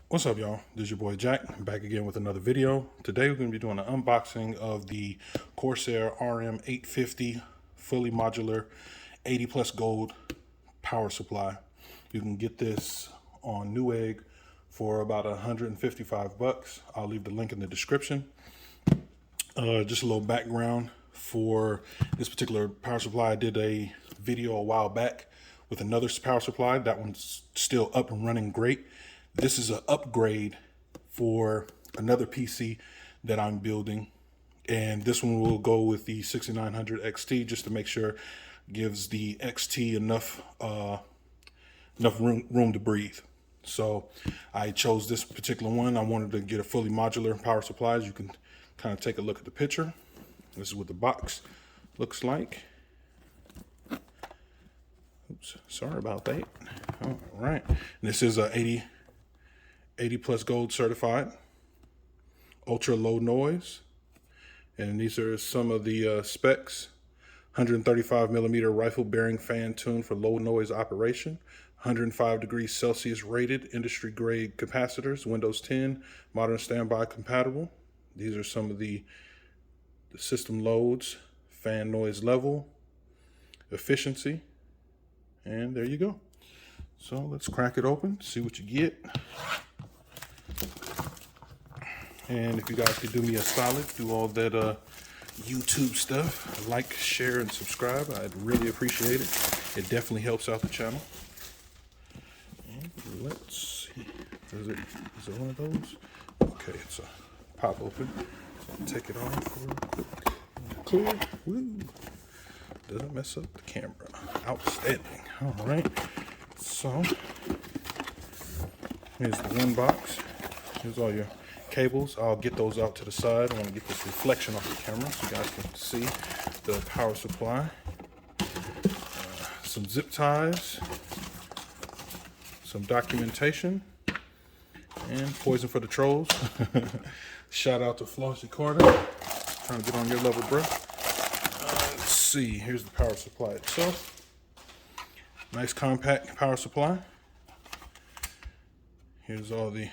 What's up, y'all? This is your boy Jack. I'm back again with another video. Today we're going to be doing an unboxing of the Corsair RM850 fully modular 80 plus gold power supply. You can get this on Newegg for about 155 bucks. I'll leave the link in the description. Just a little background for this particular power supply. I did a video a while back with another power supply. That one's still up and running great. This is an upgrade for another PC that I'm building, and this one will go with the 6900 XT just to make sure it gives the XT enough room to breathe. So I chose this particular one. I wanted to get a fully modular power supply. As you can kind of take a look at the picture. This is what the box looks like. Oops, sorry about that. All right, and this is a 80 plus gold certified, ultra low noise, and these are some of the specs. 135 millimeter rifle bearing fan tuned for low noise operation, 105 degrees Celsius rated, industry grade capacitors, Windows 10 modern standby compatible. These are some of the system loads, fan noise level, efficiency, and there you go. So let's crack it open, see what you get. And if you guys could do me a solid, do all that YouTube stuff, like, share, and subscribe, I'd really appreciate it. It definitely helps out the channel. And let's see, is it one of those? Okay, it's a pop open. So I'll take it off for a quick clear. Woo! Doesn't mess up the camera. Outstanding. All right. So here's the one box. Here's all your cables. I'll get those out to the side. I want to get this reflection off the camera so you guys can see the power supply. Some zip ties, some documentation, and poison for the trolls. Shout out to Flossie Carter. Trying to get on your level, bro. Let's see. Here's the power supply itself. Nice compact power supply. Here's all the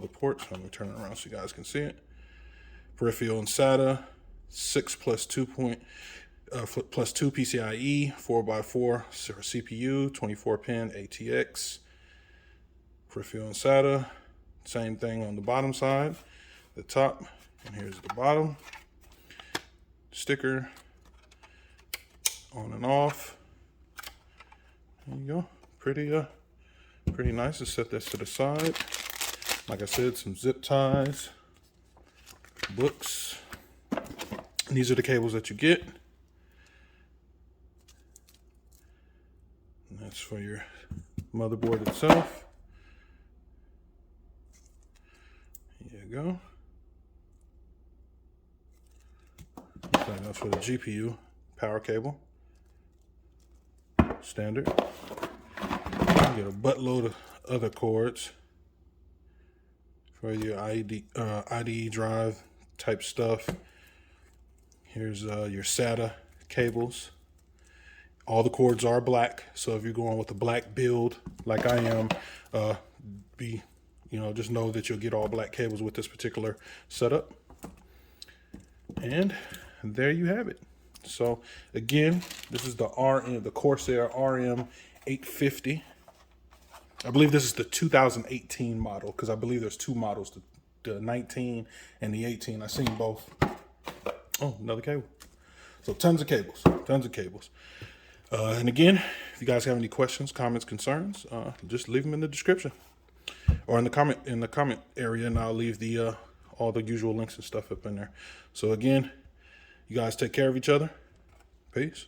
ports. Let me turn it around so you guys can see it. Peripheral and SATA, 6 plus 2 PCIe, 4x4 CPU, 24 pin ATX. Peripheral and SATA, same thing on the bottom side, the top, and here's the bottom. Sticker, on and off. There you go. Pretty nice. Let's set this to the side. Like I said, some zip ties, books. And these are the cables that you get. And that's for your motherboard itself. There you go. So that's for the GPU power cable. Standard. You get a buttload of other cords for your IDE drive type stuff. Here's your SATA cables. All the cords are black, so if you're going with a black build like I am, just know that you'll get all black cables with this particular setup. And there you have it. So again, this is the Corsair RM850. I believe this is the 2018 model, because I believe there's two models, the 19 and the 18. I've seen both. Oh, another cable. So tons of cables. And again, if you guys have any questions, comments, concerns, just leave them in the description or in the comment area, and I'll leave the all the usual links and stuff up in there. So again, you guys take care of each other. Peace.